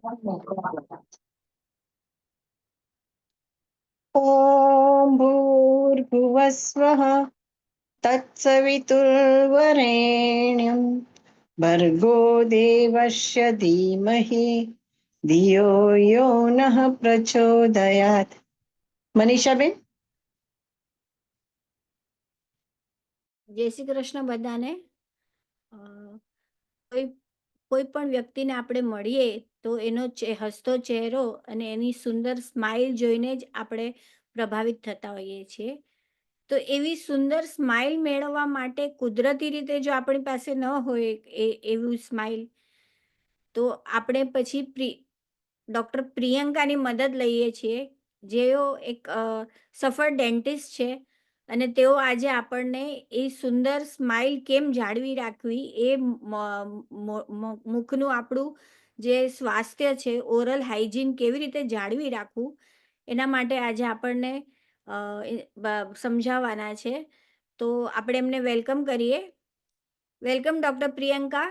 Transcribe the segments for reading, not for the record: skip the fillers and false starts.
ॐ भूर्भुवस्वः तत्सवितुर्वरेण्यं भर्गो देवस्य धीमहि धियो यो नः प्रचोदयात्. મનીષાબેન. જય શ્રી કૃષ્ણ બધાને. કોઈ કોઈ પણ વ્યક્તિને આપણે મળીએ તો એનો હસતો ચહેરો અને એની સુંદર સ્માઇલ જોઈને જ આપણે પ્રભાવિત થતા હોઈએ છીએ. તો એવી સુંદર સ્માઇલ મેળવવા માટે કુદરતી રીતે જો આપણી પાસે ન હોય એવું સ્માઇલ, તો આપણે પછી ડૉક્ટર પ્રિયંકાની મદદ લઈએ છીએ, જેઓ એક સફળ ડેન્ટિસ્ટ છે અને તેઓ આજે આપણને એ સુંદર સ્માઇલ કેમ જાળવી રાખવી, એ મુખનું આપણું જે સ્વાસ્થ્ય છે, ઓરલ હાઇજીન કેવી રીતે જાળવી રાખવું, એના માટે આજે આપણને સમજાવવાના છે. તો આપણે એમને વેલકમ કરીએ. વેલકમ ડॉक्टर प्रियंका,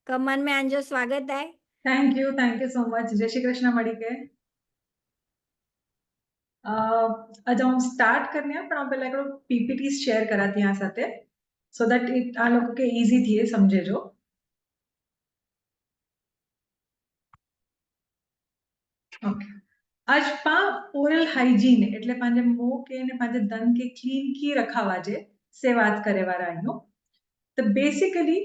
कमन में आंजो स्वागत है. Thank you so much. जय श्री कृष्ण मणिके. आज हम स्टार्ट करने हैं, पण पहले एकड़ो पीपीटी शेयर कराती यहाँ साथे, सो दैट इट आ लोग के इजी थी समझे जो. ओके. आज पा ओरल हाइजीन એટલે પાંજે મોં કે ને પાંજે દંત के क्लीन की रखावा जे से बात करे वाला आइनो. तो बेसिकली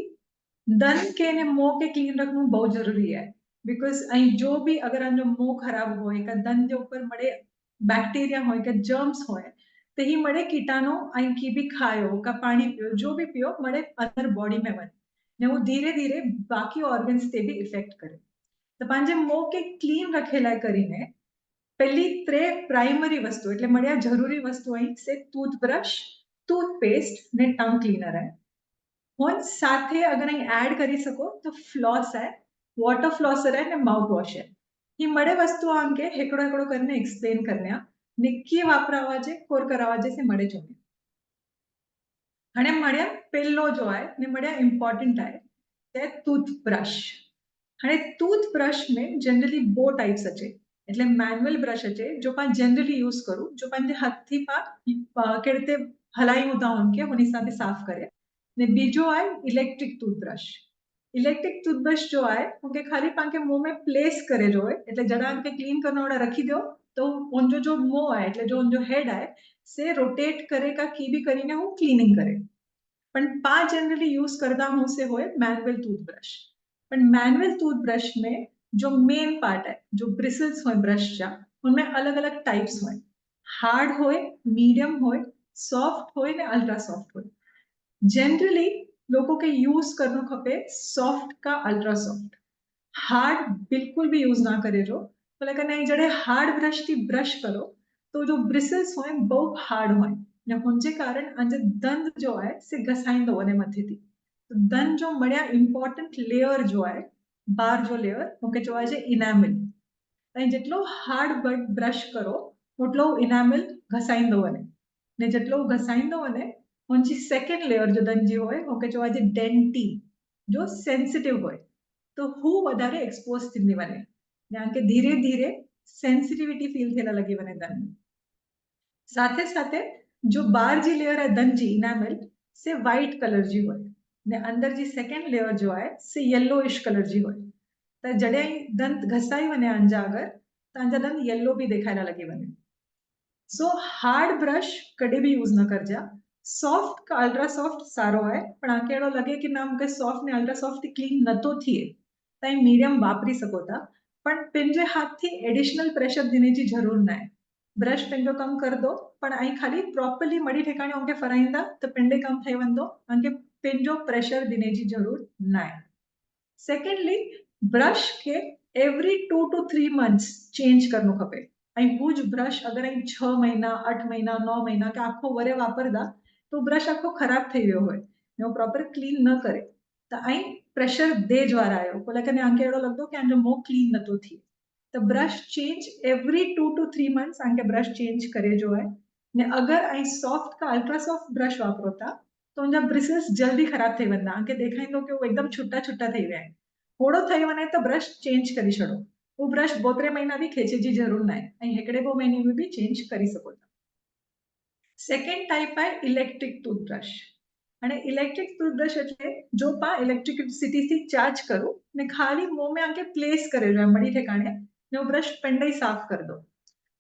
दंत के ने मुंह के क्लीन रखना बहुत जरूरी है, बिकॉज અહીં जो भी अगर આનો मुंह खराब હોય કે દંત જે ઉપર મળે बैक्टीरिया હોય કે जर्म्स હોય तो ही મળે कीटाणु અહીં की भी खायो का पानी पियो जो भी पियो મળે अंदर बॉडी में वने ने वो धीरे धीरे बाकी ऑर्गन्स ते भी इफेक्ट करे. तो પાંજે मुंह के क्लीन रखेला કરીને પહેલી ત્રે પ્રાઇમરી વસ્તુ એટલે મળ્યા જરૂરી વસ્તુ અહીં છે ટૂથબ્રશ, ટૂથપેસ્ટ ને ટંગ ક્લીનર है. हुन साथे अगर અહીં એડ કરી શકો તો ફ્લોસ है, वॉटर फ्लॉसर है ने माउथ वॉश है. ये मड़े वस्तु अंके हेकड़ो हेकड़ो करने एक्सप्लेन करने निक्की वापरावा जे कोर करावा जे से मड़े जोने. हणे मड़्या पेलो जो है ने मड़्या इंपॉर्टेंट है ते टूथब्रश. हणे टूथब्रश में जनरली बो टाइप्स अचे, એટલે મેન્યુઅલ બ્રશ છે જો પાન जनरली यूज करूं जो पान हाथથી પા કેડતે હલાઈ ઉતા કે ઉની સાથે સાફ કરે ने बीजो है इलेक्ट्रिक टूथब्रश. इलेक्ट्रिक टूथब्रश जो है उनके खाली पाके मुंह में प्लेस करे जो है એટલે जड़ा के क्लीन करना वाला रखी दो तो उन जो मुंह है એટલે जो हेड है से रोटेट करेगा की भी करीने वो क्लीनिंग करे. पण पा जनरली यूज करता हूं से होए मैनुअल टूथब्रश. पण मैनुअल टूथब्रश में जो मेन पार्ट है जो ब्रिसल्स होए ब्रश जा उनमें अलग अलग टाइप्स होए. हार्ड होए, मीडियम होए, सॉफ्ट होए ने अल्ट्रा सॉफ्ट होए. जनरली लोगों के यूज करना खपे सॉफ्ट का अल्ट्रा सॉफ्ट. हार्ड बिल्कुल भी यूज ना करे जो तो लेकिन नहीं जड़े हार्ड ब्रश थी ब्रश करो तो जो ब्रिसल्स होए बहुत हार्ड होए ने हुनजे कारण अंजे दंत जो है से घसाइंदो वने मथे थी. तो दंत जो मड्या इंपॉर्टेंट लेयर जो है बार जो लेयर ओके जो है इनामल અહીં જેટલો હાર્ડ બ્રશ કરો એટલો ઇનામલ ઘસાઈંદો વને ને જેટલો ઘસાઈંદો વને once सेकंड लेयर जो दंजी होय ओके जो आज डेंटी जो सेंसिटिव होय तो हूँ वधारे एक्सपोज थींदी वने ने आंके धीरे धीरे सेंसिटिविटी फील थेला लगी वने दंत. साथे साथे जो बार जी लेयर है दंजी इनामल से व्हाइट कलर जी होय ने अंदर जी सेकंड लेयर जो है से येलोइश कलर जी होय. तो जड़े दंत घसाई वने अंजा अगर तांजा दंत येलो भी देखायला लगे वने. सो हार्ड ब्रश कभी भी यूज न करजा. सॉफ्ट का अल्ट्रा सॉफ्ट सारो है पण आंके एड़ो लगे कि ना हमके सॉफ्ट ने अल्ट्रा सॉफ्ट थी क्लीन नतो थिए ताई मीडियम वापरी सको था. पण पिंजे हाथ थी एडिशनल प्रेशर देने की जरूर ना है. ब्रश पिंजो कम कर दो पण आई खाली प्रॉपर्ली मड़ी ठेकाणे ओके फराइंदा तो पिंडे कम थई वंदो आंके पिंजो प्रेशर देने की जरूर ना है. सेकेंडली ब्रश के एवरी 2 to 3 months चेंज करनो खपे. અહીં હું જ બ્રશ અગર અહીં 6 મહિના 8 મહિના 9 મહિના કે આખો વરે વાપરતા તો બ્રશ આખો ખરાબ થઈ ગયો હોય ને હું પ્રોપર ક્લીન ન કરે તો અહીં પ્રેશર દે દ્વારા આવ્યો બોલે કે આંકે એડો લગતો કે આંજો મો ક્લીન નતો થી તો brush change every 2 to 3 months આંકે બ્રશ ચેન્જ કરે જો है ને અગર અહીં सॉफ्ट का अल्ट्रा सॉफ्ट ब्रश वापरोता तो उनजा ब्रिसल्स जल्दी खराब થઈ વંદા આંકે દેખાઈ દો કે वो एकदम छुट्टा छुट्टा થઈ જાય थोड़ो थयो ने तो ब्रश चेंज करी छड़ो। वो ब्रश 72 महीना भी खेचे जी जरूर ना है, अहीं हेकड़े बो महीने में भी चेंज करी सको था। सेकंड टाइप है इलेक्ट्रिक टूथब्रश। અને ઇલેક્ટ્રિક ટૂથબ્રશ એટલે જો પા ઇલેક્ટ્રિસિટી થી ચાર્જ કરું ને ખાલી मुंह में आके प्लेस करे जो मड़ी ठिकाने ने वो ब्रश पेंडे ही साफ कर दो।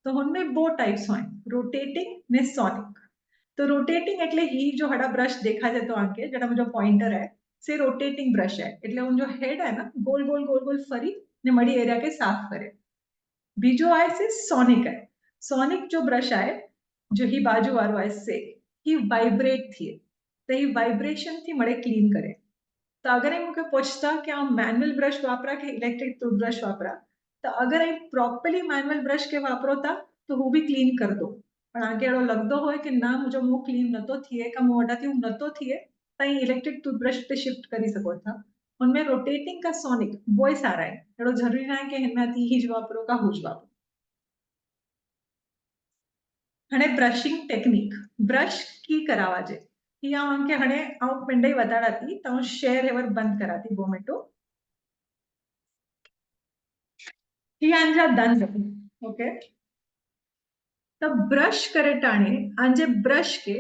तो उनमें दो टाइप्स हैं, रोटेटिंग ने सोनिक। तो रोटेटिंग એટલે ही जो हड़ा ब्रश देखा जाए तो आके जड़ा जो पॉइंटर है से रोटेटिंग ब्रश है એટલે उन जो हेड है ना गोल गोल गोल गोल फरी ने मड़ी एरिया के साफ करे। बीजो आए से सोनिक है। सोनिक जो ब्रश आए जो ही बाजू वारो आए से ही वाइब्रेट थी तो ही वाइब्रेशन थी मड़े क्लीन करे। तो अगर ही मुझे पूछता कि आ मैनुअल ब्रश वापरा कि इलेक्ट्रिक टूथब्रश वापरा, तो अगर ही प्रॉपर्ली मैनुअल ब्रश के वापरो था तो वो भी क्लीन कर दो। पण आगे एड़ो लगदो होय कि ना मुझे मुंह क्लीन नतो थिए का मुंह वडाथी नतो थिए तई इलेक्ट्रिक टूथब्रश पे शिफ्ट करी सको था। उनमें रोटेटिंग का सोनिक बोय सारा है, एड़ो जरूरी ना है कि हिनाथी ही ज वापरो का हुज वापरो। हणे ब्रशिंग टेक्निक ब्रश की करावा जे या अंके हणे आ पिंडई वताड़ाती तो शेयर हेवर बंद कराती बोमेटो ही आंजा दंत ओके। तो ब्रश करे टाणे आंजे ब्रश के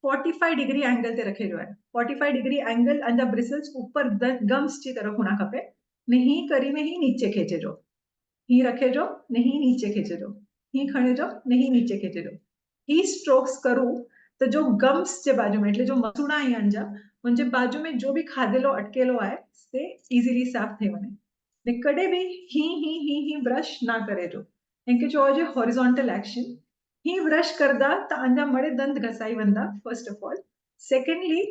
45 डिग्री एंगल ते रखे जो है 45 डिग्री एंगल अंजा ब्रिसल्स ऊपर गम्स की तरफ होना खपे, नहीं करी में ही नीचे खींचे जो ही रखे जो नहीं नीचे खींचे जो ही खणे जो नहीं नीचे खींचे जो ही स्ट्रोक्स करूं तो जो गम्स जे बाजू में એટલે जो मसूड़ा आई अंजा उनजे बाजू में जो भी खादेलो अटकेलो आए से इजीली साफ थे वने ने कदे भी ही ब्रश ना करे जो इनके जो आज हॉरिजॉन्टल एक्शन ही ब्रश करदा तो अंजा मड़े दंत घसाई वंदा फर्स्ट ऑफ ऑल। सेकेंडली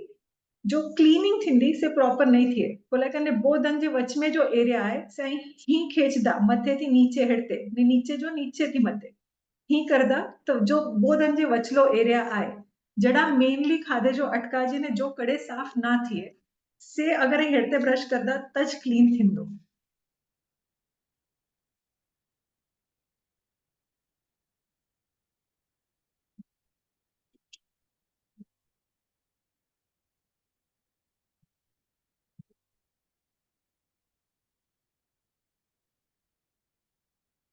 जो क्लीनिंग थींदी से प्रॉपर नहीं थिए बोला कने बो दंत जे वच में जो एरिया है से ही खींचदा मथे थी नीचे हेडते ने नीचे जो नीचे थी मथे ही करदा तो जो बो दंत जे वचलो एरिया आए जड़ा मेनली खादे जो अटकाजी ने जो कड़े साफ ना थिए से अगर ही हेडते ब्रश करदा तज क्लीन थींदो।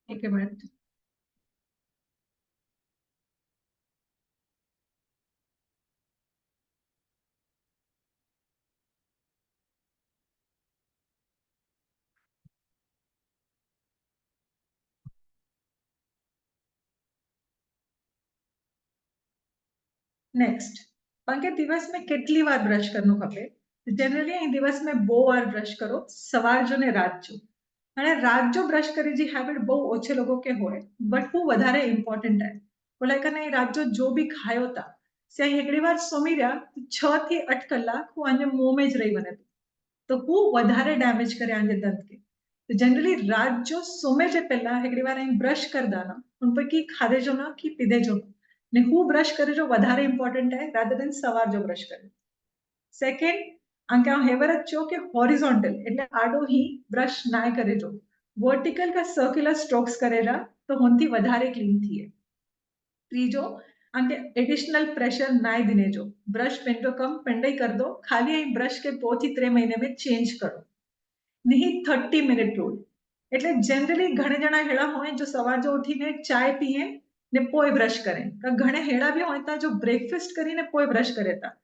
एक मिनट नेक्स्ट पंके दिवस में કેટલી વાર બ્રશ કરનું ખપે जनरली અહીં દિવસ में બહુ વાર બ્રશ કરો સવાર જો ને રાત જો અને રાત જો બ્રશ કરી जी हैबिट બહુ ઓછે લોકો કે હોય બટ હું વધારે ઇમ્પોર્ટન્ટ है બોલે કે નહીં રાત जो भी ખાયો તા से અહીં એકડી વાર સોમી રહ્યા 6 થી 8 કલાક હું આને મોં में જ રહી બને तो હું વધારે ડેમેજ કરે આને દંત के तो जनरली रात जो सोमे जे पहला एकड़ी बार અહીં બ્રશ कर दाना उन पर की खादे जो ना की पीधे जो ने હું બ્રશ કરે જો વધારે ઇમ્પોર્ટન્ટ है rather than સવાર જો બ્રશ કરે। સેકન્ડ આંકે આ હેવર જ છો કે હોરિઝોન્ટલ એટલે આડો ही બ્રશ ના કરે જો વર્ટિકલ का सर्कुलर स्ट्रोक्स करेला तो होनથી વધારે ક્લીન થીએ। ત્રીજો आंके एडिशनल प्रेशर ना दिने जो ब्रश पेंटो कम पेंडई कर दो खाली અહીં ब्रश के 2 થી 3 महीने में चेंज करो नहीं 30 मिनट रूल એટલે जनरली घणे जना हेड़ा होय जो सवार जो उठीने चाय पीए ने पोए ब्रश करे तो घणे हेड़ा भी होता जो ब्रेकफास्ट करीने पोए ब्रश करे था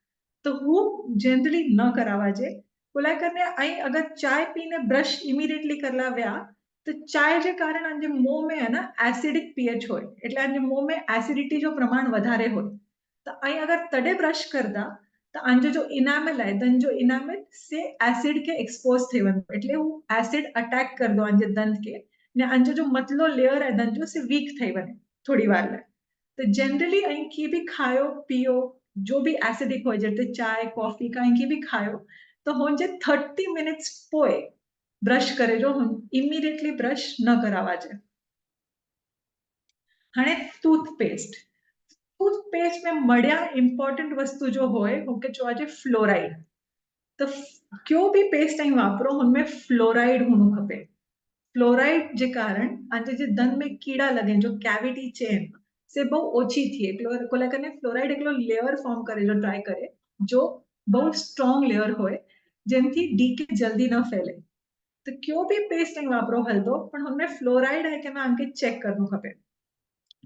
तो वो जनरली न करावा जे बोला करने आई अगर चाय पीने ब्रश इमीडिएटली करला व्या तो चाय जे कारण आंजे मुंह में है ना एसिडिक पीएच होय એટલે આંजे मुंह में एसिडिटी जो प्रमाण વધારે होय तो आई अगर तडे ब्रश करदा तो आंजो जो इनामल है दंत जो इनामल से एसिड के एक्सपोज थे वन એટલે હું एसिड अटैक कर दो आंजे दंत के ने आंजो जो मतलो लेयर है दंत जो से वीक થઈ बने थोड़ी वार लाए तो जनरली અહીં की भी खायो पियो जो भी एसिडिक हो जैसे चाय कॉफी का અહીં की भी खायो तो होंजे 30 मिनट्स पोए ब्रश करे जो इमीडिएटली ब्रश न करावा जे। हणे टूथपेस्ट टूथपेस्ट में मड़िया इम्पोर्टेंट वस्तु जो होए उनके जो आज फ्लोराइड तो क्यों भी पेस्ट અહીં વાપરો उनमें फ्लोराइड होनो खपे। फ्लोराइड जे कारण आंजे जे दंत में कीड़ा लगे जो कैविटी चेन से बहु ओછી थी એટલે કોલા કને फ्लोराइड એકલો લેયર ફોર્મ કરેલો ટ્રાય કરે जो બહુ સ્ટ્રોંગ લેયર હોય જેનથી ડીકે જલ્દી ન ફેલે। तो क्यों भी पेस्ट नहीं वापरो हलदो पण हमने फ्लोराइड है के ना आंके चेक करनो खपे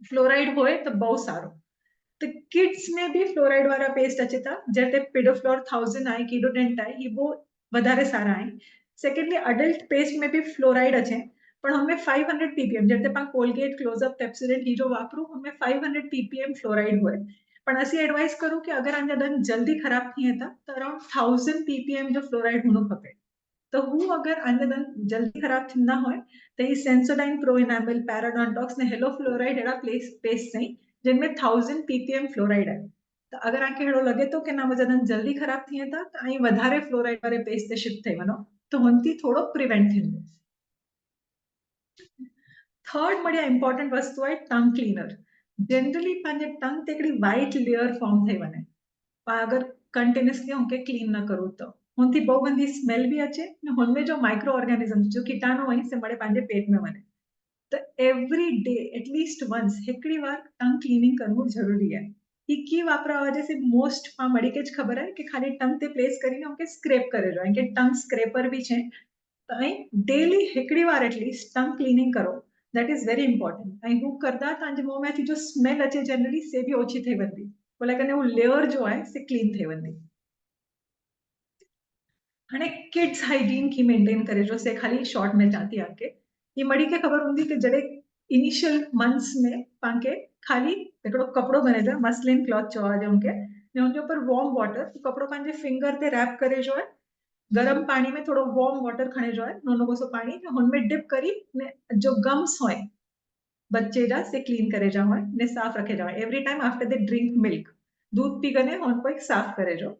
फ्लोराइड होए तो बहुत सारो तो किड्स में भी फ्लोराइड वाला पेस्ट अचे था जैसे पिडोफ्लोर 1000 आए कीडोडेंट आए ये वो વધારે સારા આए सेकेंडली अडल्ट पेस्ट में भी फ्लोराइड अच्छे પણ हमें 500 ppm जैसे पा कोलगेट क्लोजअप पेप्सोडेंट ये जो वापरू हमें 500 ppm फ्लोराइड होए પણ असी एडवाइस करूं कि अगर आंजा दंत जल्दी खराब थी था तो अराउंड 1000 ppm जो फ्लोराइड होनो खपे तो हूँ अगर आंजा दंत जल्दी खराब थी ना होए तो ये सेंसोडाइन प्रो एनामेल पैराडोंटॉक्स ने हेलो फ्लोराइड एड़ा पेस्ट नहीं जिनमें 1000 ppm फ्लोराइड है तो अगर आंखे हेड़ो लगे तो कि ना मुझे दंत जल्दी खराब थी था तो आई વધારે फ्लोराइड वाले पेस्ट ते शिफ्ट થઈ वनो तो हुनती थोड़ो प्रिवेंट थींदो थर्ड बढ़िया इंपॉर्टेंट वस्तु है टंग क्लीनर जनरली पंहिंजे टंग ते हिकिड़ी वाइट लेयर फॉर्म થઈ वञे पर अगर कंटिन्यूअसली उनके क्लीन न करो तो हुनती बहु गंदी स्मेल भी अचे ने हुनमें जो माइक्रो ऑर्गेनिजम्स जो कीटाणु आहिनि से मड़े पंहिंजे पेट में वञे तो एवरी डे एटलीस्ट वंस हिकिड़ी बार टंग क्लीनिंग करવું જરૂરી है ई की वापरा वजह से मोस्ट पाण मड़ी के ज खबर है कि खाली टंग ते प्लेस કરીને उनके स्क्रैप करे जो इनके टंग स्क्रैपर भी છે तो आई डेली हिकिड़ी बार एटलीस्ट टंग क्लीनिंग करो दैट इज वेरी इंपॉर्टेंट आई हू करदा तव्हांजे मुंह में जो स्मेल अचे जनरली से भी ओછી થઈ वेंदी बोले कने वो लेयर जो है से क्लीन થઈ वेंदी हाणे किड्स हाइजीन की मेंटेन करे जो से खाली शॉर्ट में चाहती आके ये मड़ी के खबर हूंदी कि जड़े इनिशियल मंथ्स में पांके खाली हिकिड़ो कपिड़ो बने जो मसलिन क्लॉथ चवा जो उनके ने उनके ऊपर वार्म वाटर कपिड़ो पंहिंजे फिंगर ते रैप करे जो है गरम पानी में थोड़ो वार्म वाटर खणे जो है नोनो कोसो पानी हुनमें डिप करी ने जो गम्स होए बच्चे जा से क्लीन करे जा होए ने साफ रखे जा every time after they drink milk दूध पी गने हुन को साफ करे जो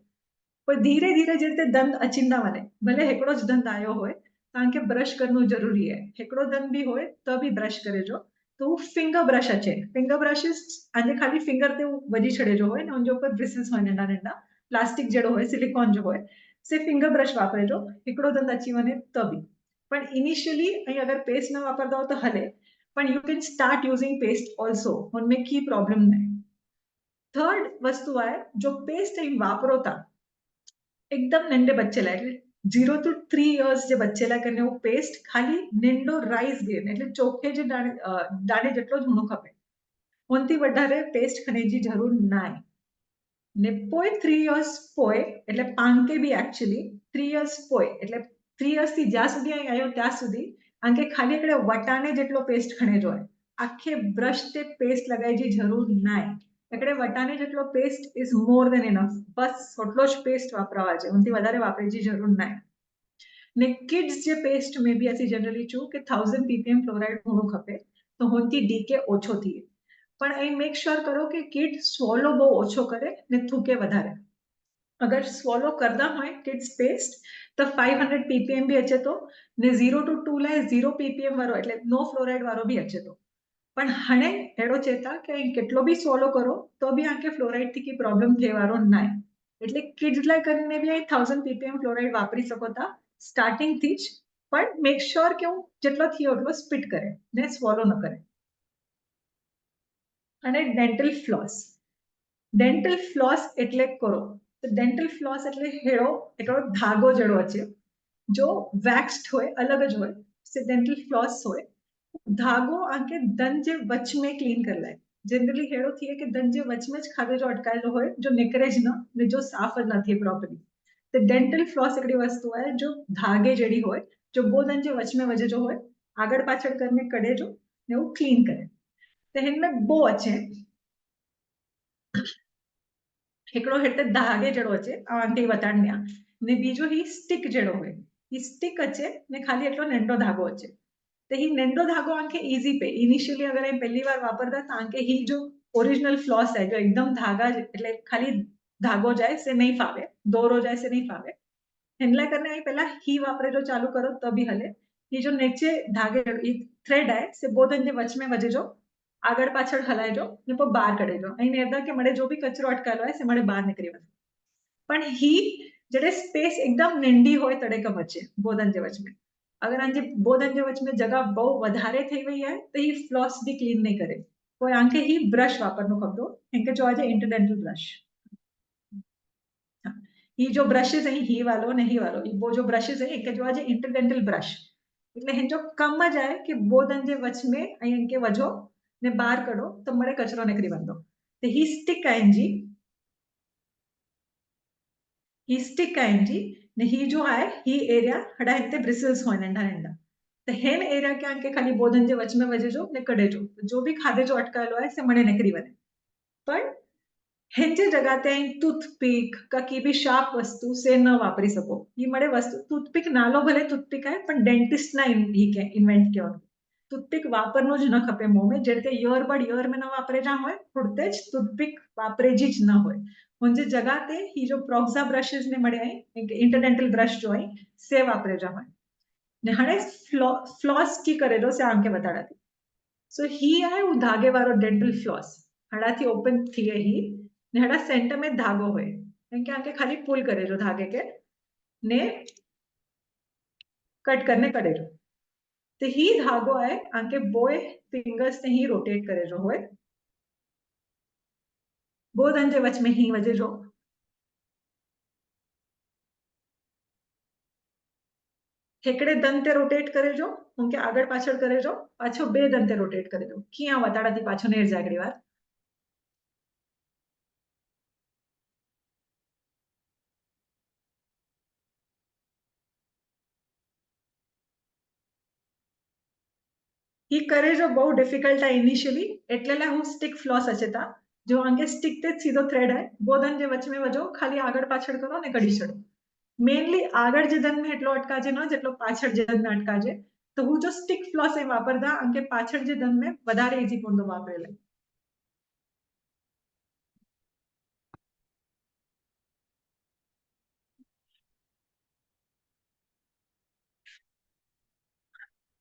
पर धीरे धीरे जैसे दंत अचिंदा वने भले हिकिड़ो ज दंत आयो होए तव्हांखे ब्रश करणो ज़रूरी है हिकिड़ो दंत भी होए त बि ब्रश करे जो तो वो फिंगर ब्रश अचे फिंगर ब्रशिस आंजे खाली फिंगर ते वजी छड़े जो होए ने उनजे ऊपर ब्रिसल्स होए नंढा नंढा प्लास्टिक जड़ो होए सिलिकॉन जो होए से फिंगर ब्रश वापरे जो हिकिड़ो दंत अची वने त बि पण इनिशियली अगर पेस्ट न वापरदा हो तो हले पण you can start using paste also हुनमें की प्रॉब्लम न थर्ड वस्तु आहे जो पेस्ट वापरो था एकदम नंढे बच्चे लाइ 0 to 3 years जे बच्चे लाइ कने वो पेस्ट खाली नंढो राइस गेन એટલે ચોખે જે દાणे જેટલો જ હોણો ખપે हुनથી વધારે પેસ્ટ ખણેજી જરૂર ના आहे ને પોય 3 years પોય એટલે પાંકે બી एक्चुअली 3 years પોય એટલે 3 years થી જ્યાં સુધી અહીં આવ્યો ત્યાં સુધી આંકે ખાલી એકડે વટાણે જેટલો પેસ્ટ ખણેજો હોય આખે બ્રશ તે પેસ્ટ લગાઈજી જરૂર ના आहे एकड़े वटाने જેટલો paste is more than enough બસ એટલો જ પેસ્ટ વાપરવા છે ઉનથી વધારે વાપરવાની જરૂર ના ને કિડ્સ જે પેસ્ટ में भी ऐसी जनरली चू कि 1000 ppm फ्लोराइड होणो खपे तो हुनથી ડીકે ઓછો થઈએ પણ અહીં મેક શ્યોર કરો કે કિડ સ્વોલો બહુ ઓછો કરે ને થૂકે વધારે अगर સ્વોલો કરતા હોય કિડ્સ પેસ્ટ તો 500 ppm भी अचे तो ने 0 to 2 लाइ 0 ppm वारो એટલે नो फ्लोराइड वारो भी अचे तो पण हाणे अहिड़ो चए था कि केतिरो बि सवलो करो तो बि तव्हांखे फ्लोराइड थी की प्रॉब्लम थिए वारो न आहे એટલે કિડ્સ લાइ કરીને બि 1000 ppm फ्लोराइड वापरी सको था स्टार्टिंग थी જ પણ મેક શ્યોર કે હું જેટલો થયો એટલો સ્પિટ કરે ને સ્વોલો ન કરે અને ડેન્ટલ ફ્લોસ એટલે કરો તો ડેન્ટલ ફ્લોસ એટલે હેડો એકડો ધાગો જડો છે जो वैक्स्ड होए अलग ज होए से डेंटल फ्लॉस होए धागो आके दंत जे वच में क्लीन कर लाए जनरली हेड़ो थिए कि दंत जे वच में ज खाधो जो अटकायलो होए जो निकरे ज न ने जो साफ न थिए प्रॉपर्ली तो डेंटल फ्लॉस हिकिड़ी वस्तु आहे जो धागे जहिड़ी होए जो बो दंत जे वच में वजे जो होए આગળ પાછળ કરીને કઢે જો ને वो क्लीन करे तो हिनमें बो अचे हिकिड़ो हिते धागे जहिड़ो अचे आंटी बताड़नी आहे ने बीजो ही स्टिक जहिड़ो होए ही स्टिक अचे ने खाली एटलो नंढो धागो अचे तो ही नंढो धागो आंखे इजी पे इनिशियली अगर અહીં પહેલી વાર વાપરતા તો આંકે ही जो ओरिजिनल फ्लॉस है जो एकदम धागा એટલે ખાલી धागो जाए से नहीं फावे दोरो जाए से नहीं फावे हिनला करने અહીં પહેલા ही वापरे जो चालू करो तो भी हले ये जो नीचे धागे थ्रेड है से बोधन जे वच में वजे जो આગળ પાછળ હલાય જો ને પછી બહાર કાઢી જો અહીં નેરદા કે મળે जो भी कचरो अटकायलो है से મળે બહાર નીકળી વસે પણ ही जड़े स्पेस एकदम नंढी होए तड़े का वचे बोधन जे वच में अगर आंजे बोधन जे वच में जगह बहु वधारे થઈ वई है तो ही फ्लॉस भी क्लीन नहीं करे कोई आंखे ही ब्रश वापरनो खपदो इनके जो आज इंटरडेंटल ब्रश ही जो ब्रशिस है ही वालो ने ही वालो वो जो ब्रशिस है एक जो आज इंटरडेंटल ब्रश એટલે હેંજો કમ જ આય કે બોધન જે વચમે અહીં કે વજો ને બહાર કાઢો તો મળે કચરો નીકળી બંધો તો હી સ્ટિક આઈનજી ને હી જો આય હી એરિયા હડા હિતે ब्रिसल्स હોય નંડા નંડા तो हेन एरिया क्या के खाली बोधन जे वच में वजे जो ने कड़े जो भी खाधे जो अटकायेलो है से मणे निकरी वने पण हेंजे जगाते અહીં टूथपिक का की भी शार्प वस्तु से न वापरी सको ये मळे वस्तु टूथपिक नालो भले टूथपिक है पण डेंटिस्ट ना ही के इन्वेंट कियो टूथपिक वापरनो ज न खपे मों में जेते इयरबड इयर में न वापरे जा होय पुरते ज टूथपिक वापरे जी ज न होय म्हणजे जगाते ही जो प्रोक्सा ब्रशेस ने मळे है इंटरडेंटल ब्रश जो है से वापरे जा होय ने हाणे फ्लॉस की करेलो से आंके बताड़ा थी सो ही है वो धागे वालो डेंटल फ्लॉस हड़ाथी ओपन थिए ही ने हड़ा सेंटर में धागो होय केम के आंके खाली पुल करे जो धागे के ने कट करने करे जो तो ही धागो है आंके बोय फिंगर्स ने ही रोटेट करे जो होय बो दंजे वच में ही वजे जो हेकड़े दंते रोटेट करे जो उनके आगळ पाछळ करे जो पाछो बे दंते रोटेट करे जो किया वताड़ा थी पाछो नेर जागड़ी वार ही करे जो बहु डिफिकल्ट है इनिशियली एटलेला हूँ स्टिक फ्लॉस अचेता जो आंके स्टिक ते सीधो थ्रेड है बोधन जे वच में वजो खाली आगळ पाछळ करो ने कढी छड़ो मेनली आगळ जे दन में એટલો અટકાજે ન જેટલો પાછળ જે દન में અટકાજે તો હું જો સ્ટિક ફ્લોસ એ વાપરતા આંકે પાછળ જે દન में વધારે ઈઝી પોંડો વાપરેલે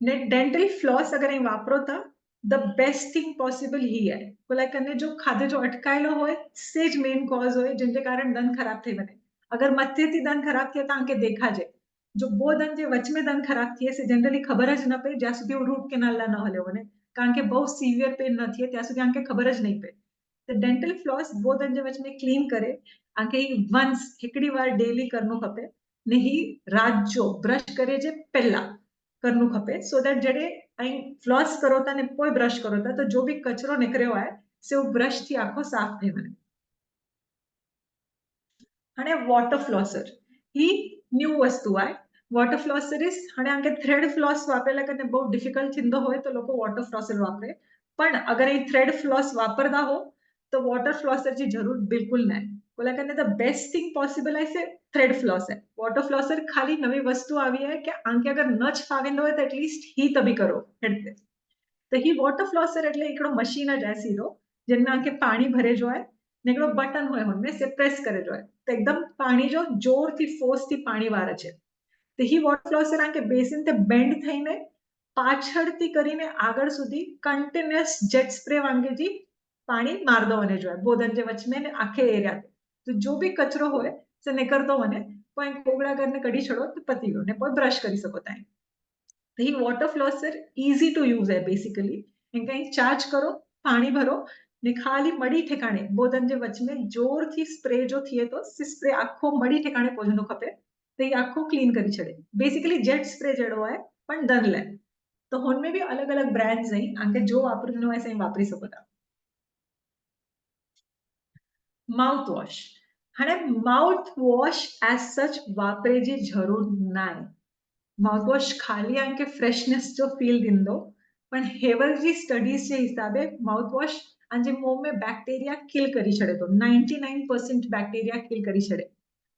ने डेंटल फ्लॉस अगर અહીં વાપરો તા ધ બેસ્ટ થિંગ પોસિબલ ही है બોલા કને જો ખાધે જો અટકાયેલો હોય से જ મેઇન કોઝ હોય જેને કારણ દંત ખરાબ થઈ બને અગર મથેથી દંત ખરાબ થયા તા આંકે દેખાજે જો બો દંત જે વચમે દંત ખરાબ થયે से जनरली खबर જ ન પે જ્યાં સુધી રૂટ કેનાલ ના હલ્યો બને કારણ કે બહુ સિવિયર પેન ન થયે ત્યાં સુધી આંકે ખબર જ નહીં પે તો डेंटल फ्लॉस बो दंत जे वचमे क्लीन करे आंके वंस हिकड़ी वार डेली करनो खपे ने ही रात जो ब्रश करे जे पहला करनो खपे सो दैट जड़े અહીં ફ્લોસ કરો તા ને કોઈ બ્રશ કરો તા તો જો બી કચરો નીકળ્યો હોય સે બ્રશ થી આખો સાફ થઈ વને અને વોટર ફ્લોસર ही न्यू वस्तु आहे वॉटर फ्लॉसर इज हाणे आंखे थ्रेड फ्लॉस वापरेला कने बहुत डिफिकल्ट थींदो होय तो लोको वॉटर फ्लॉसर वापरे पण अगर ही थ्रेड फ्लॉस वापरदा हो तो वॉटर फ्लॉसर जी जरूर बिल्कुल न बोला कने द बेस्ट थिंग पॉसिबल है से थ्रेड फ्लॉस है वॉटर फ्लॉसर खाली नवी वस्तु આવી है कि आंके अगर न ज फावेंदो હોય तो एटलीस्ट ही तभी करो हेडते तो ही वॉटर फ्लॉसर એટલે એકડો મશીન જ आहे सीधो जिनमें आंके पानी भरे जो है ने એકડો बटन હોય हुनमें से प्रेस करे जो है तो एकदम पानी जो जोर थी फोर्स थी पानी वारे छे तो ही वॉटर फ्लॉसर आंके बेसिन ते बेंड થઈને પાછળથી કરીને આગળ સુધી કન્ટિન્યુઅસ જેટ સ્પ્રે વાંગેજી પાણી મારદો વને જોઈએ બોધન જે વચમે ને આખે એરિયા તો जो भी कचरो होय से निकरतो वने पण कोगड़ा करने कढी छड़ो तो पती गयो ने कोई ब्रश करी सको ताई तो ही water flosser easy to use है बेसिकली इनका ही चार्ज करो पानी भरो ने खाली मड़ी ठिकाणे बोधन जे वच में जोर थी स्प्रे जो थिए तो स्प्रे आखो मड़ी ठिकाणे पोजनो खपे तो ये आखो क्लीन करी छड़े बेसिकली जेट स्प्रे जड़ो है पण दन ले तो हुनमें भी अलग अलग ब्रांड्स हैं आंके जो वापरनो है सही वापरी सको था माउथ वॉश हाणे माउथ वॉश एज सच वापरे जी जरूर ना माउथ वॉश खाली आंके फ्रेशनेस जो फील दींदो पण हेवर जी स्टडीज जे हिसाबे माउथ वॉश आंजे मुंह में बैक्टीरिया किल करी छड़े तो 99% बैक्टीरिया किल करी छड़े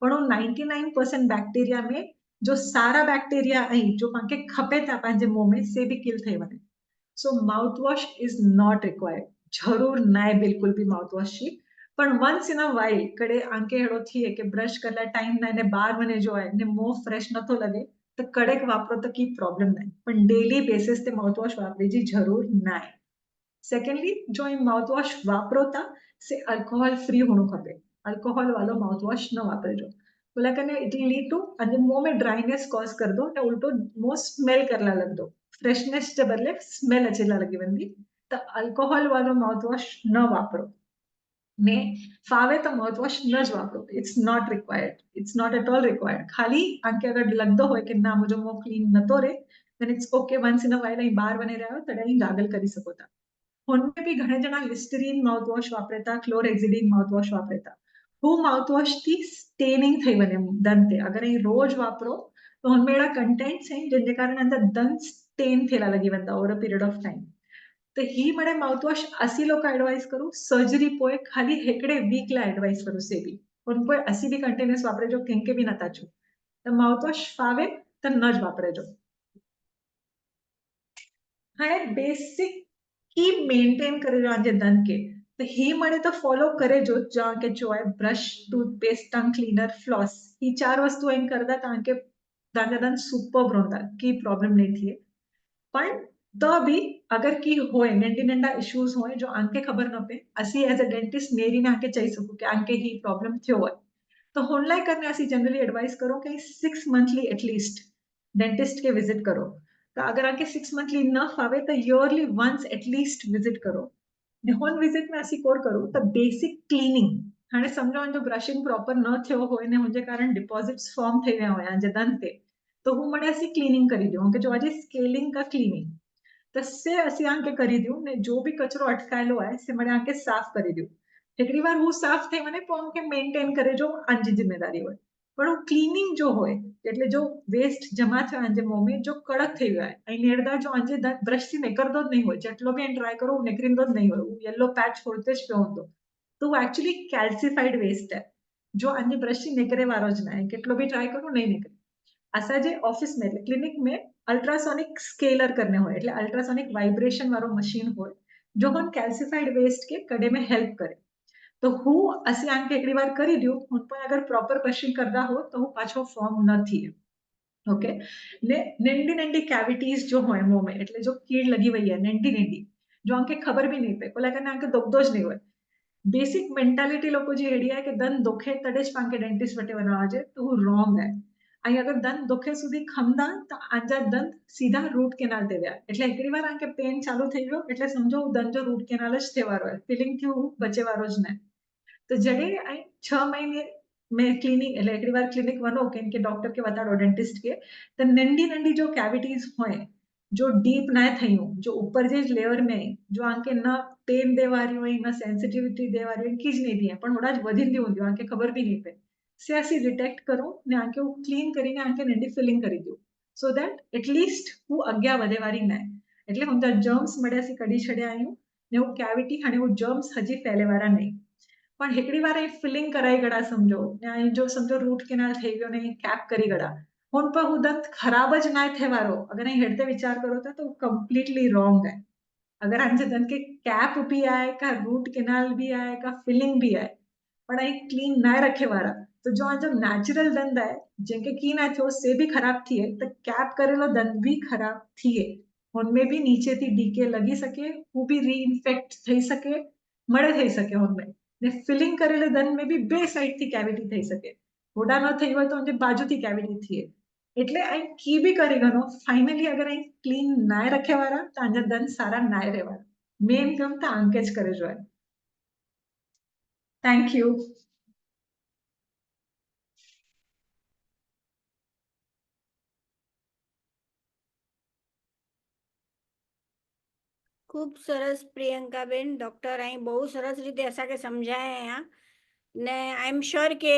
पण वो 99% बैक्टीरिया में जो सारा बैक्टीरिया અહીં जो पांखे खपे था पंहिंजे मुंह में से भी किल થઈ वञे सो mouth wash is not required जरूर नाहे बिल्कुल भी माउथ वॉश जी पण वंस इन अ वाइल कड़े आंके अहिड़ो थिए कि ब्रश करण लाइ टाइम न आहे ने ॿार वञे जो आहे ने मुंहुं फ्रेश नथो लॻे त कड़क वापरो त की प्रॉब्लम न आहे पण डेली बेसिस ते माउथ वॉश वापरे जी जरूर न आहे सेकेंडली जो ई माउथ वॉश वापरो था से अल्कोहल फ्री होणो खपे अल्कोहल वालो माउथ वॉश न वापरजो बोला कने इट विल लीड टू अने मुंह में ड्राइनेस कॉज कर दो ने उल्टो मुंह स्मेल करला लग दो फ्रेशनेस जे बदले स्मेल अचेला लगी वेंदी त अल्कोहल वालो माउथ वॉश न वापरो ને ફાવે તો માઉથવોશ ન જ વાપરો. It's not required, it's not at all required. ખાલી આંકે અગર લગदो હોય કે ના मुंहिंजो मुंहुं क्लीन नथो रहे, then it's okay once in a while અહીં બહાર વञी रहिया आहियो तॾहिं અહીં गागल કરી શકો था. हुनमें बि घणे ॼणा लिस्टरीन माउथवॉश वापरे था, क्लोरेक्सिडीन माउथवॉश वापरे था. हू माउथवॉश थी स्टेनिंग થઈ वञे दंत ते. अगरि અહીં रोज वापरो तो हुनमें अहिड़ा कंटेंट्स आहिनि जंहिंजे कारण अंदरि दंत स्टेन थियला लॻी वेंदा over a period of time. त ही मणे माउथवॉश असी लोग एडवाइस करूं सर्जरी पोइ खाली हिकिड़े वीक लाइ एडवाइस करूं से बि हुन पोइ असी बि कंटिन्यूअस वापरे जो कंहिंखे बि नथा चऊं त माउथवॉश फावे त न ज वापरे जो. हाणे बेसिक की मेंटेन करे जो आंजे दंत के त ही मणे त फॉलो करे जो जंहिंखे चयो आहे brush, toothpaste, tongue cleaner, floss. ही चार वस्तु आहिनि करदा तव्हांजा दंत सुपर्ब रहंदा, की प्रॉब्लम नहीं थिए. પણ તો બી અગર की હોય નંढी नंढा इश्यूज़ હોય जो આંકે ખબર ન પए असी एज अ डेंटिस्ट नेरीने आंके चई सकूं कि आंके ही प्रॉब्लम थियो है तो हुन लाइ करने असी जनरली एडवाइस करो कि 6 मंथली एटलीस्ट डेंटिस्ट के विजिट करो. तो अगर आंके 6 मंथली न फावे तो ईयरली वंस एटलीस्ट विजिट करो. ने हुन विजिट में असी कोर करूं तो बेसिक क्लीनिंग. हाणे सम्झो जो ब्रशिंग प्रॉपर न थियो होय ने हुनजे कारण डिपॉजिट्स फॉर्म થઈ ગયા હોય આંजे दंत ते तो હું મને અસી ક્લીનિંગ કરી દઉં કે જો આજે સ્કેલિંગ का क्लीनिंग त से असी आंके કરી દઉં ને जो भी कचरो अटकायलो आहे से મને आंके साफ કરી દઉં. हिकिड़ी बार हू साफ થઈ वञे पोइ आंके मेंटेन करे जो आंजी जिम्मेदारी હોય. પણ હું ક્લીનિંગ जो હોય એટલે जो વેસ્ટ જમા થયો આંजे મોં में जो કડક થઈ ગયો आहे ऐं નેરડા जो आंजे ब्रश થી નીકળતો જ નહીં હોય જેટલો બી ટ્રાય કરો નીકળીંदो જ નહીં હોય येलो पैच छोड़ते જ पियो हूंदो तो वो एक्चुअली कैल्सिफाइड वेस्ट है जो आंजे ब्रश થી નીકળે વારો જ ના કેટલો બી ટ્રાય કરો નહીં નીકળે. असांजे ऑफिस में क्लिनिक में अल्ट्रासोनिक स्केलर करने हो એટલે अल्ट्रासोनिक वाइब्रेशन वारो मशीन हो जो हुन कैल्सिफाइड वेस्ट के कढे में हेल्प करे. तो हू असी आंके हिकिड़ी बार કરી દઉં हुन पर अगर प्रॉपर ब्रशिंग करदा हो तो हू पाछो फॉर्म न थिए. ओके ने नंढी नंढी कैविटीज जो હોય मुंह में એટલે जो कीड़ लगी हुई है नंढी नंढी जो आंके खबर भी नहीं पए कोला करने आंके दुखदो જ નહીં હોય. बेसिक मेंटालिटी लोगों जी हेड़ी है कि दंत दुखे तॾहिं ज पाण खे डेंटिस्ट वटि वञणो हुजे त हू रॉन्ग आहे. ऐं अगरि दंत दुखे સુધી ખમदा त आंजा दंत सीधा रूट केनाल ते विया એટલે हिकिड़ी बार आंखे पेन चालू થઈ वियो એટલે समझो दंत जो रूट केनाल જ थिए वारो आहे फिलिंग थियो बचे वारो ज न. तो जॾहिं ऐं 6 महीने में क्लिनिक એટલે हिकिड़ी बार क्लिनिक वञो कंहिंखे डॉक्टर खे वधाड़ो डेंटिस्ट खे त नंढी नंढी जो कैविटीज હોય जो डीप न થयूं जो ऊपर जे लेयर में जो आंखे न पेन दे वारियूं आहिनि न सेंसिटिविटी दे वारियूं आहिनि कीज नहीं थियूं पण होॾा ज वधिंदियूं हूंदियूं आंखे ख़बर बि नहीं पए से असी डिटेक्ट करूं ने आंखे हू क्लीन કરીને आंखे नंढी फिलिंग કરી દઉં सो दैट एटलीस्ट हू अॻियां वधे वारी न आहे. એટલે हुनजा जर्म्स मड़े असी कढी छॾिया आहियूं ने हू कैविटी हाणे हू जर्म्स हजी फैले वारा नहीं. પણ हिकिड़ी बार અહીં फिलिंग कराई गड़ा समझो ने અહીં जो समझो रूट केनाल થઈ ગયો ને कैप કરી गड़ा हुन पर हू दंत खराब ज ना थिए वारो अगर અહીં हेठि विचार करो था तो कंप्लीटली रॉन्ग है. अगर आंजे दंत के कैप भी आहे का रूट केनाल भी आहे का फिलिंग भी आहे पण અહીં क्लीन ना रखे वारा तो जो आंजो नेचुरल दंत आहे जंहिंखे की ना थियो से भी खराब थिए त कैप करेलो दंत भी खराब थिए हुनमें भी नीचे थी डीके लगी सके हू भी रीइन्फेक्ट થઈ શકે મળે થઈ શકે हुनमें ने फिलिंग करेले दंत में भी બે સાઈડ થી કેવિટી થઈ શકે હોડા ન થઈ હોય તો અંજે બાજુથી કેવિટી થઈએ એટલે અહીં કી બી કરી ગણો ફાઇનલી અગર અહીં ક્લીન ના રખે વાળા તો આંજા દંત સારા ના રહેવાના મેઇન કામ તો આંકે જ કરે જોઈએ. Thank you. ખૂબ સરસ પ્રિયંકાબેન ડૉક્ટર અહીં બહુ સરસ રીતે અસાંखे સમજાયા અહીંયા ને આઈ એમ શ્યોર કે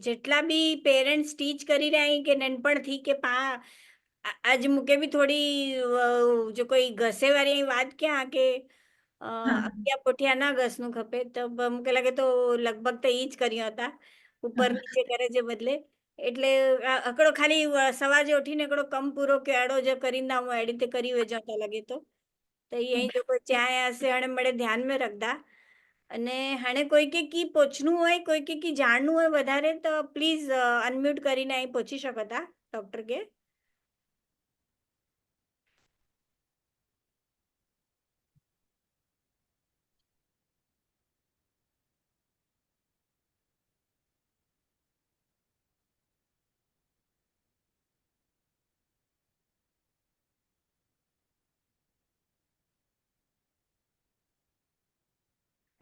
જેટલા બી પેરેન્ટ્સ ટીચ કરી રહ્યા અહીં કે નનपणથી કે આજ મૂકે બી થોડી જો કોઈ ઘસે વાળી અહીં વાત ક્યાં કે હા અગિયા પોઠિયા ના ઘસનું ખપે તો મૂકે લાગે તો લગભગ તો ઈ જ કર્યા હતા ઉપર નીચે કરે છે બદલે એટલે हिकिड़ो ख़ाली सवार जो उथीने हिकिड़ो कमु पूरो कयो अहिड़ो जो करींदा हूं अहिड़ी ते करी वेझो था लॻे थो त ईअं ई जेको चयासीं हाणे मिड़े ध्यान में रखंदा અને હાણે કોઈ કે કી પૂછવું હોય કોઈ કે કી જાણવું હોય વધારે તો પ્લીઝ અનમ્યુટ કરીને અહીં પૂછી શકો હતા ડૉક્ટર કે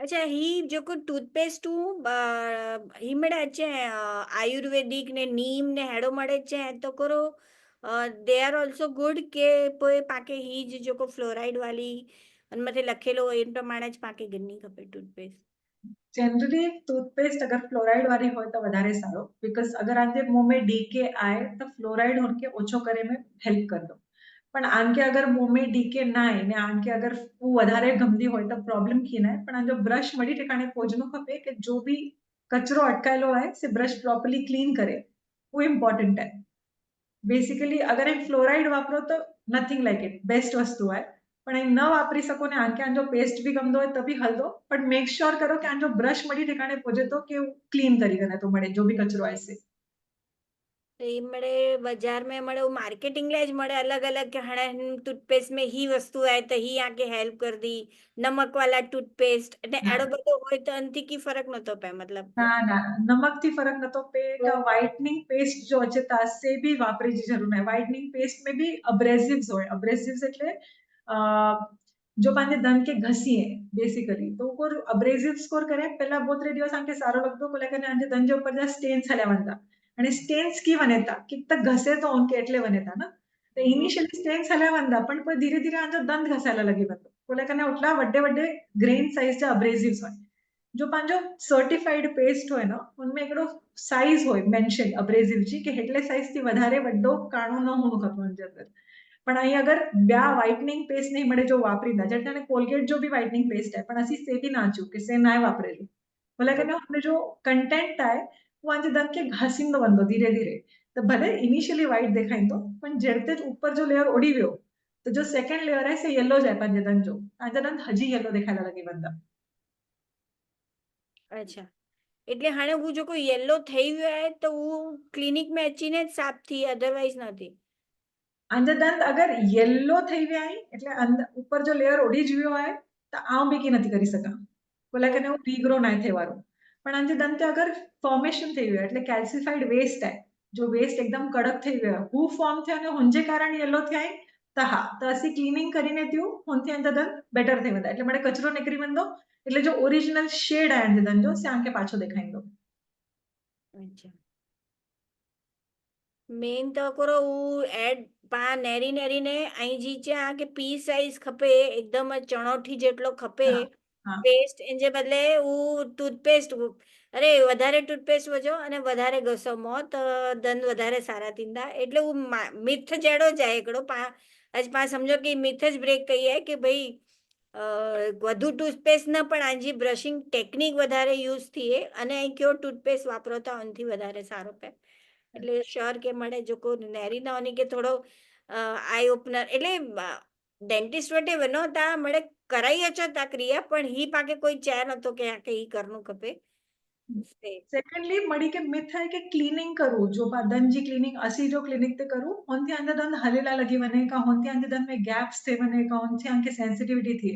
अच्छा ही जेको टूथपेस्ट हिमड़े छे आयुर्वेदिक ने नीम ने हेड़ो मळे छे तो करो दे आर ऑल्सो गुड के पोए पाके ही जेको फ्लोराइड वाली अन मथे लखेलो હોય એ પ્રમાણે જ પાકે ગરની ખપે ટૂથપેસ્ટ जनरली टूथपेस्ट अगर फ्लोराइड वाली हो तो વધારે સારો बिकॉज अगर आंजे मुंह में डीके आए तो फ्लोराइड होके ओछो करे में हेल्प कर दो પણ આન કે અગર मुंह में डीके ना आए ने आन के अगर वो વધારે ગંદી હોય તો પ્રોબ્લેમ की ना પણ આ જો બ્રશ મળી ઠેકાણે પોજનો ખપે કે जो भी કચરો અટકાયેલો હોય से ब्रश प्रॉपर्ली क्लीन करे वो इम्पोर्टेंट है बेसिकली अगर एक फ्लोराइड वापरो तो नथिंग लाइक इट बेस्ट वस्तु है पण અહીં ન વાપરી શકો ને આન કે આંજો પેસ્ટ બી ગમતો હોય તો બી હલદો પણ મેક શ્યોર કરો કે આંજો બ્રશ મળી ઠેકાણે પહોંચે તો કે ક્લીન કરી કરે તો મળે જો બી કચરો આવે છે तो ये मड़े बाजार में मड़े वो मार्केटिंग ले मड़े अलग अलग के हणे टूथपेस्ट में ही वस्तु है तो ही आके हेल्प कर दी नमक वाला टूथपेस्ट એટલે ના એડો બધો હોય તો અંતિ की फरक नतो पे मतलब ના ના નમકથી ફરક નતો पे का व्हाइटनिंग पेस्ट जो છે તાસે બી વાપરી जी જરૂર નહીં व्हाइटनिंग पेस्ट में भी अब्रेसिव्स હોય अब्रेसिव्स એટલે जो पाने दंत के घसीए बेसिकली तो को अब्रेसिव स्कोर करे पहला 2-3 દિવસ આંકે સારો લગતો કોલે કે આંજે દંત જે ઉપર જા સ્ટેન્સ હલાવંતા અને સ્ટેન્સ की વનેતા कि तक घसे तो उनके એટલે વનેતા ना तो इनिशियली स्टेन्स हलावंदा पण पर धीरे धीरे आंजो दंत घसायला लगी बतो कोले कने उठला वड्डे वड्डे ग्रेन साइज जा अब्रेसिव्स હોય जो पंहिंजो सर्टिफाइड पेस्ट હોય ને उनमें हिकिड़ो साइज़ હોય मेंशन अब्रेसिव जी कि हेटले साइज़ थी वधारे वड्डो काणो न हुअणु खपे हुनजे अंदर पण અહીં अगर ॿिया व्हाइटनिंग पेस्ट नहीं મળે जो वापरींदा ॼण तने कोलगेट जो भी व्हाइटनिंग पेस्ट है पण असीं से बि न अचूं कि से न आहे वापरेली भले कने हुनमें जो कंटेंट आहे उहो पंहिंजे दंत खे घसींदो वेंदो धीरे धीरे त भले इनिशियली व्हाइट ॾेखारींदो पण जेड़े ते ऊपर जो लेयर उड़ी वियो त जो सेकंड लेयर आहे से येलो જ आहे पंहिंजे दंत जो तव्हांजा दंत हजी येलो ॾेखारण लॻी वेंदा અચ્છા એટલે હાણે હું જો કોઈ યલો થઈ ગયો है तो वो क्लिनिक में अचीने જ साफ थी अदरवाइज નથી आंजा दंत अगर येलो થઈ ગયા હોય એટલે ઉપર જો લેયર ઉડી જ ગયો હોય તો આમ બી કી નથી કરી શકા બોલા કે હું રીગ્રો ના થેવારો પણ આંજે દંત અગર ફોર્મેશન થઈ ગયું એટલે કેલ્સિફાઈડ વેસ્ટ है जो वेस्ट एकदम कड़क થઈ ગયો હું ફોર્મ થયો અને હુંજે કારણ યેલો થાય તો હા તો અસી ક્લીનિંગ કરીને થયું હુંથી આંજા દંત બેટર થઈ વંદા એટલે મને કચરો નીકળી વંદો એટલે जो ओरिजिनल शेड आहे आंजे दंत जो से आंके पाछो देखाईंदो અચ્છા मेन तो करो वो एड पा नेरी नेरी ने आई जी चा के पी साइज खपे एकदम चणोठी જેટલો ખપે હા હા પેસ્ટ એના બદલે હું ટૂથપેસ્ટ અરે વધારે ટૂથપેસ્ટ વજો અને વધારે ઘસો મો તો દંત વધારે સારા થીંदा એટલે હું મિથ જેડો જાય એકડો આજ પા સમજો કે મિથ જ બ્રેક કહીએ કે ભાઈ વધુ ટૂથપેસ્ટ ન પણ આજી બ્રશિંગ ટેકનિક વધારે યુઝ થઈએ અને અહીં કયો ટૂથપેસ્ટ વાપરો તો આનથી વધારે સારો પે એટલે શ્યોર કે મળે જો કોઈ નેરી ના હોની કે થોડો આઈ ઓપનર એટલે ડેન્ટિસ્ટ વટે વનો તા મળે કરાઈ અચો તા ક્રિયા પણ ही पाके कोई चैन હતો કે આ કઈ કરનું ખપે सेकंडली मड़ी के मिथ है कि क्लीनिंग करूं जो दंत जी क्लीनिंग असी जो क्लिनिक ते करूं हुनથી आंजा दंत हलेला लगी वने का हुनથી आंजे दंत में गैप्स थे वने का हुनથી आंखे सेंसिटिविटी थी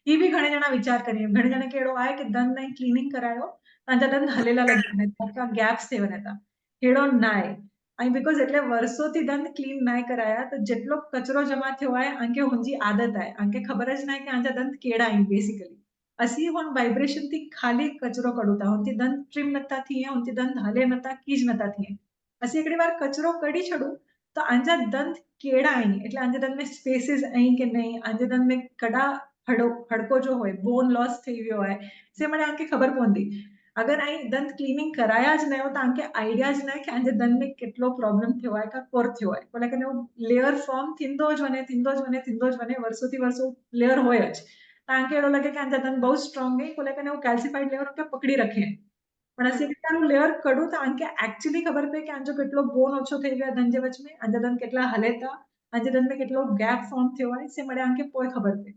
ये भी घणे जना विचार करिए घणे जना केड़ो आए कि दंत नहीं क्लीनिंग करायो आंजा दंत हलेला लगी वने का गैप्स थे वने ता हेड़ो ना आहे आई बिकॉज એટલે વર્ષોથી દંત ક્લીન ના કરાયા તો જેટલો કચરો જમા થયો હોય આંકે હુંજી આદત आहे આંકે ખબર જ ના કે આંજા દંત કેડા आई बेसिकली असी हुन वाइब्रेशन थी खाली कचरो कढूता हुनથી દંત ટ્રીમ નતા થઈએ હુનથી દંત હલે નતા કીજ નતા થઈએ असी एकड़ी बार कचरो कढी छडू तो आंजा दंत केड़ा आई એટલે आंजा दंत में स्पेसिस आई के नहीं आंजा दंत में कड़ा हड़को जो होय बोन लॉस થઈ ગયો હોય से મને આંકે ખબર પહોંदी अगर आई दंत क्लीनिंग कराया જ नहीं हो तो आंके आइडिया જ नहीं कि आंजे दंत में કેટલો પ્રોબ્લેમ થયો હોય का कोर થયો હોય બોલે કે લેયર ફોર્મ થીंदो જ વને વર્ષોથી વર્ષો લેયર હોય જ કારણ કે એવો લાગે કે આંજા દંત બહુ સ્ટ્રોંગ है कोले कने वो कैल्सिफाइड लेयर पे पकड़ी रखे हैं પણ અસી કેટલાનું લેયર કડું તો આંકે एक्चुअली ખબર પે કે આંજો કેટલો બોન ઓછો થઈ ગયો દંત જે વચ में આંજા દંત કેટલા હલેતા આંજા દંત में કેટલો ગેપ ફોર્મ થયો હોય से મળે આંકે પોય ખબર પે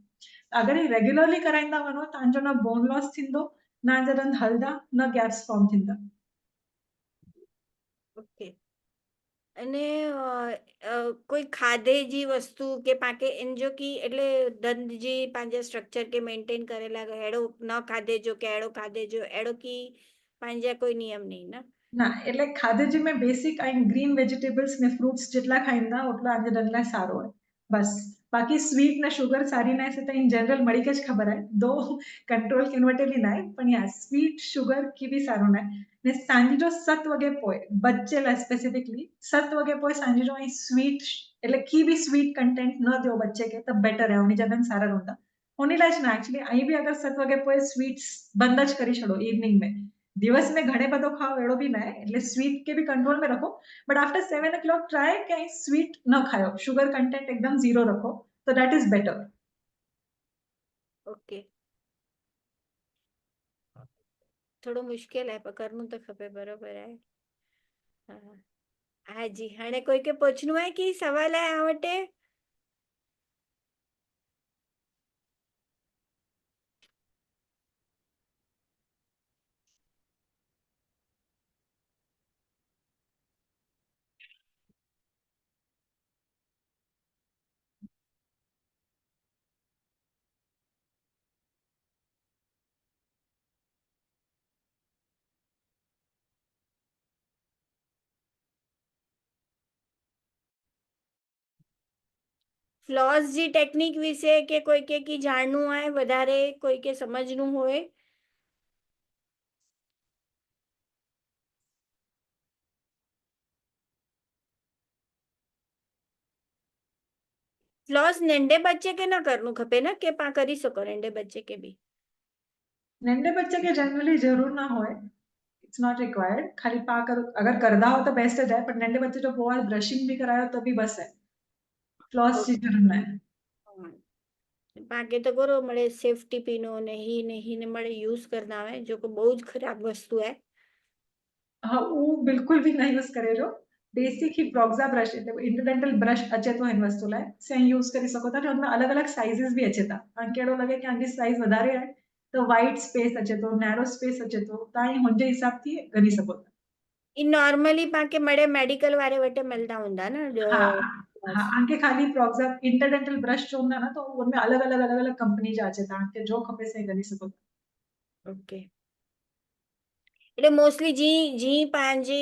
अगर ये रेग्युलरली कराईंदा वनो तो आंजो न बोन लॉस थींदो न आंजा दंत हलदा न गैप्स फॉर्म थींदा ઓકે અને કોઈ ખાધે जी વસ્તુ કે પાકે એનજો કી એટલે દંત जी પાંજા સ્ટ્રક્ચર કે મેન્ટેન કરેલા એડો ન ખાધે જો કે એડો ખાધે જો એડો કી પાંજા કોઈ નિયમ નહીં ના ના એટલે ખાધે જે મેં બેસિક આઈ ગ્રીન વેજીટેબલ્સ ને ફ્રૂટ્સ જેટલા ખાઈંदा ઓટલા આંજા દંત લાય સારો હોય બસ बाकी स्वीट ने शुगर सारी ना से तो इन जनरल मड़ी के ज खबर है दो कंट्रोल कन्वर्टेली ना पण या स्वीट शुगर की भी सारो ना ने सांजी जो 7 વાગે પોય બચ્ચેલા સ્પેસિફિકલી 7 વાગે પોય સાંજી જો અહીં સ્વીટ એટલે કી भी स्वीट कंटेंट न दो बच्चे के तब बेटर है उन्हीं जगह सारा रहता होनीला જ ના एक्चुअली અહીં भी अगर 7 વાગે પોય સ્વીટ્સ બંધ જ કરી છોડો इवनिंग में દિવસ में ઘણે બધો ખાઓ એડો भी ना એટલે સ્વીટ के भी कंट्रोल में रखो बट आफ्टर 7 o'clock ट्राई कि स्वीट न खाओ शुगर कंटेंट एकदम जीरो रखो तो दैट इज बेटर ઓકે, થોડું મુશ્કેલ હે પણ કરવું તો ખપે, બરોબર હે. હા હાજી, હાणे કોઈ के पूछनु है कि सवाल है आ वटे? फ्लॉस जी टेक्निक विશે કે કોઈ કે કી જાણવું હોય વધારે, કોઈ કે સમજવું હોય? फ्लॉस नंढे बच्चे के ना करनु खपे ना, के पा करी सको नंढे बच्चे के भी? नंढे बच्चे के जनरली जरूर ना होए इट्स नॉट रिक्वायर्ड खाली पा करो अगर करदा हो तो बेस्ट है पर नंढे बच्चे जो बहुत ब्रशिंग भी करायो तो भी बस है फ्लॉस की जरूर ना है પાકે તો કરો મળે સેફટી પીનો ને ही ने મળે યુઝ करना है जो को બહુ જ ખરાબ વસ્તુ है. हाँ वो बिल्कुल भी नहीं यूज करे जो बेसिक ही प्रोक्सा ब्रश है इंटरडेंटल ब्रश अच्छे तो इन वस्तु लाए से यूज करी सको था उनमें अलग अलग साइजेस भी अच्छे था केड़ो लगे कि आंगी साइज વધારે है तो वाइट स्पेस अच्छे तो नैरो स्पेस अच्छे तो ताई हुंजे हिसाब थी करी सको था ઈ નોર્મલી પાકે મળે મેડિકल वारे वटे मिलता हुंदा ना हाँ हाँ आंके खाली प्रोक्सा इंटरडेंटल ब्रश जो होंदा ना तो उनमें अलग अलग अलग अलग कंपनी जा अच्छे था आंके जो खपे से करी सको था ओके. એટલે મોસ્ટલી जी जी પાંજી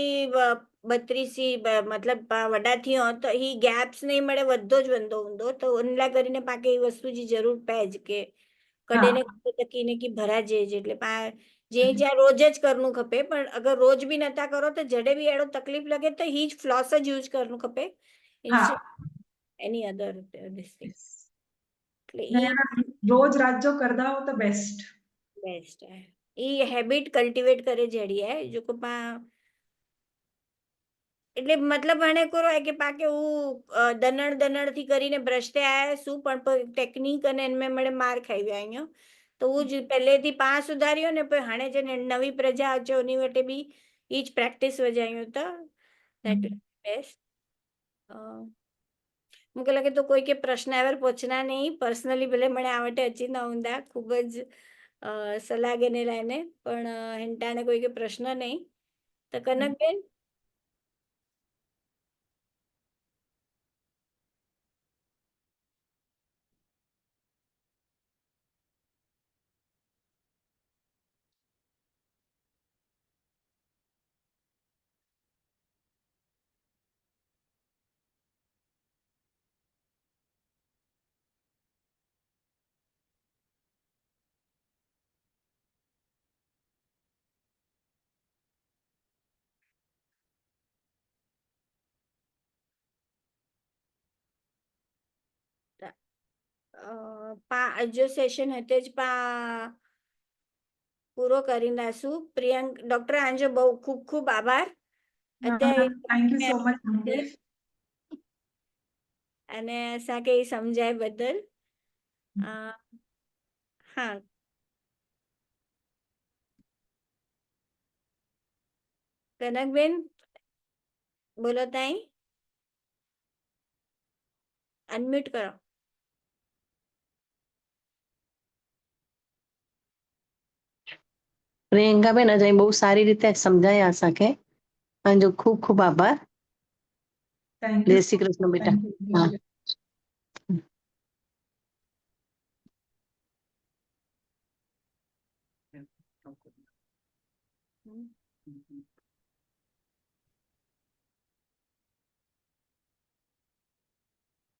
32 मतलब वडा थियो तो ही गैप्स नहीं મળે વધો જ વંદો ઊંધો તો ઓનલા કરીને પાકે એ વસ્તુ जी જરૂર પેજ કે કડે ને हाँ તકીને की ભરા જે એટલે જે જ્યાં રોજ જ કરનું ખપે પણ અગર રોજ બી નતા કરો તો જડે બી એડો તકલીફ લગે તો ही જ फ्लॉस જ यूज કરનું ખપે हाँ instead any other this thing. એટલે ને ઈ રોજ રાત જો કરदा हो तो बेस्ट બેસ્ટ હે. ઈ હેબિટ કલ્ટિવેટ કરે જડી હે જો को पा એટલે મતલબ આને કરો કે પાકે હું દનડ દનડ થી કરીને બ્રશ તે આયા શું પણ ટેકનિક અને એનમે મળે માર ખાઈ આવ્યો તો હું જ પહેલેથી પા સુધાર્યો ને પછી હાણે જે નવી પ્રજા છે ઓની વટે બી ઈ જ પ્રેક્ટિસ વજાયું તો दैट बेस्ट. मुझे लगे तो कोई के प्रश्न एवर पूछना नहीं पर्सनली भले मने आवटे अची न हुंदा खूब ज सलाह गेने लाने पण हेंटाने कोई के प्रश्न नहीं तो कनक बेन जो सेशन हते ज पा પૂરો કરી નાખશું. પ્રિયંક ડોક્ટર આંજો બહુ ખૂબ ખૂબ આભાર. અત્યારે थैंक यू सो मच અને અસાંखे ઈ સમજાય બદલ હા કનકબેન બોલો તાઈ અનમ્યુટ કરો. પ્રિયંકાબેન અજય બહુ સારી રીતે સમજાયા અસાંखे તव्हांजो ખૂબ ખૂબ આભાર. थैंक જય यू શ્રી કૃષ્ણ બેટા. હા. હમ.